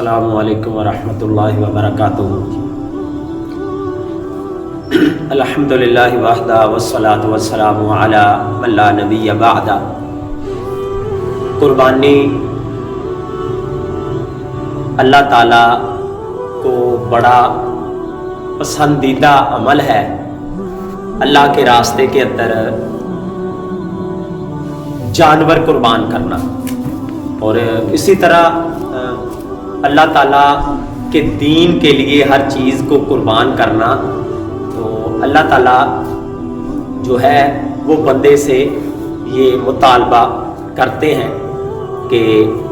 अस्सलामु अलैकुम वरहमतुल्लाहि वबरकातुहू। अल्हम्दुलिल्लाहि वहदा वस्सलातु वस्सलामु अला मन ला नबिय्य बअदा। कुर्बानी अल्लाह ताला को बड़ा पसंदीदा अमल है। अल्लाह के रास्ते के अंदर जानवर कुर्बान करना, और इसी तरह अल्लाह ताला के दीन के लिए हर चीज़ को कुर्बान करना। तो अल्लाह ताला जो है वो बंदे से ये मुतालबा करते हैं कि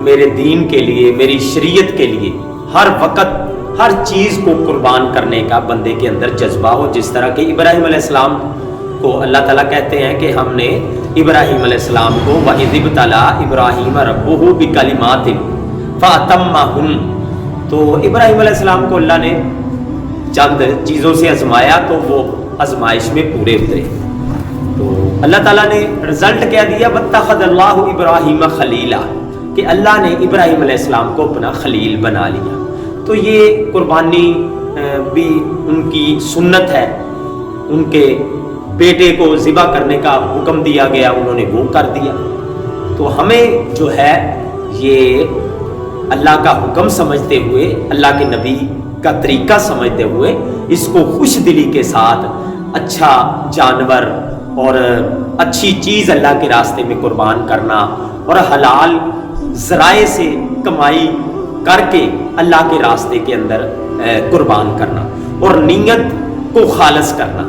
मेरे दीन के लिए, मेरी शरीयत के लिए हर वक्त हर चीज़ को कुर्बान करने का बंदे के अंदर जज्बा हो। जिस तरह के इब्राहीम अलैहिस्सलाम को अल्लाह ताला कहते हैं कि हमने इब्राहीम अलैहिस्सलाम को वइज़ इब्तला इब्राहीम रब्बुहु बिकलिमातिन फ़अतम्महुन, तो इब्राहीम अलैहिस्सलाम को अल्लाह ने चंद चीज़ों से आजमाया तो वो आजमाइश में पूरे उतरे। तो अल्लाह ताला ने रिजल्ट क्या दिया, वत्तख़ज़ल्लाहु इब्राहीम खलीला, कि अल्लाह ने इब्राहीम अलैहिस्सलाम को अपना खलील बना लिया। तो ये कुर्बानी भी उनकी सुन्नत है। उनके बेटे को ज़िबा करने का हुक्म दिया गया, उन्होंने वो कर दिया। तो हमें जो है ये अल्लाह का हुक्म समझते हुए, अल्लाह के नबी का तरीका समझते हुए इसको खुश दिली के साथ अच्छा जानवर और अच्छी चीज़ अल्लाह के रास्ते में कुर्बान करना, और हलाल ज़राए से कमाई करके अल्लाह के रास्ते के अंदर कुर्बान करना, और नीयत को खालस करना,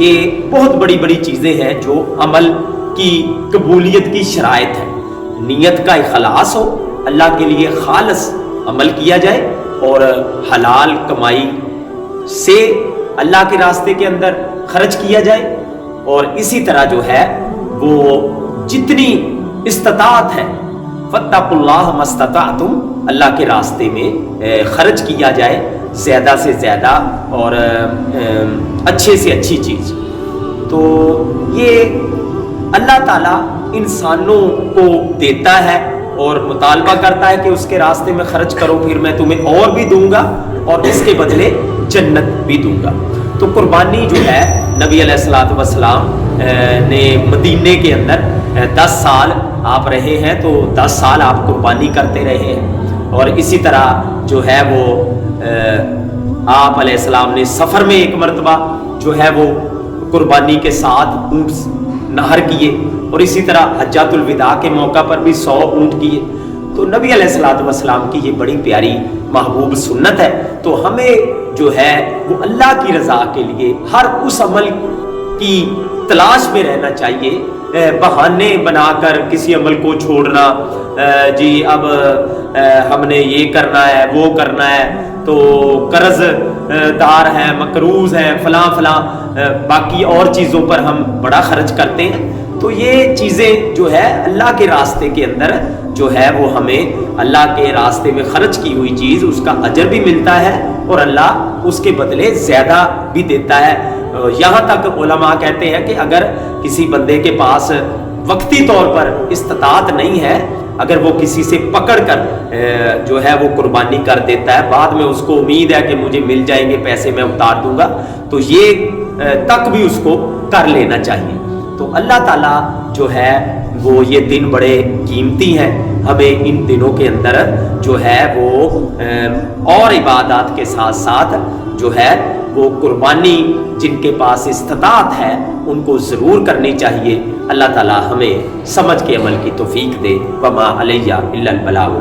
ये बहुत बड़ी बड़ी चीज़ें हैं जो अमल की कबूलियत की शराइत है। नीयत का इखलास हो, अल्लाह के लिए खालस अमल किया जाए, और हलाल कमाई से अल्लाह के रास्ते के अंदर खर्च किया जाए, और इसी तरह जो है वो जितनी इस्ताअत है फत्तकुल्लाह मस्तताअतुम, अल्लाह के रास्ते में खर्च किया जाए ज़्यादा से ज़्यादा और अच्छे से अच्छी चीज़। तो ये अल्लाह ताला इंसानों को देता है और मुतालबा करता है कि उसके रास्ते में खर्च करो, फिर मैं तुम्हें और भी दूंगा और इसके बदले जन्नत भी दूंगा। तो कुर्बानी जो है नबी अलैहिस्सलातु वस्सलाम ने मदीने के अंदर 10 साल आप रहे हैं, तो 10 साल आप कुर्बानी करते रहे हैं। और इसी तरह जो है वो आप अलैहिस्सलाम ने सफ़र में एक मरतबा जो है वो कुर्बानी के साथ ऊँट नहर किए, और इसी तरह हज्जातुल विदा के मौका पर भी 100 ऊँट किए। तो नबी अलैहिस्सलातु वस्सलाम की ये बड़ी प्यारी महबूब सुन्नत है। तो हमें जो है वो अल्लाह की रज़ा के लिए हर उस अमल की तलाश में रहना चाहिए। बहाने बनाकर किसी अमल को छोड़ना, जी अब हमने ये करना है वो करना है, तो कर्ज दार हैं, मकरूज हैं, फलां फलां बाकी और चीज़ों पर हम बड़ा खर्च करते हैं। तो ये चीज़ें जो है अल्लाह के रास्ते के अंदर जो है वो हमें अल्लाह के रास्ते में खर्च की हुई चीज़ उसका अजर भी मिलता है, और अल्लाह उसके बदले ज़्यादा भी देता है। यहाँ तक उलमा कहते हैं कि अगर किसी बंदे के पास वक्ती तौर पर इस्ताअत नहीं है, अगर वो किसी से पकड़ कर जो है वो कुर्बानी कर देता है, बाद में उसको उम्मीद है कि मुझे मिल जाएंगे पैसे, मैं उतार दूंगा, तो ये तक भी उसको कर लेना चाहिए। तो अल्लाह ताला जो है वो ये दिन बड़े कीमती हैं। हमें इन दिनों के अंदर जो है वो और इबादत के साथ साथ जो है वो कुर्बानी जिनके पास इस्ताअत है उनको ज़रूर करनी चाहिए। अल्लाह ताला हमें समझ के अमल की तौफीक दे। वमा अलैया इल्लल बलाग।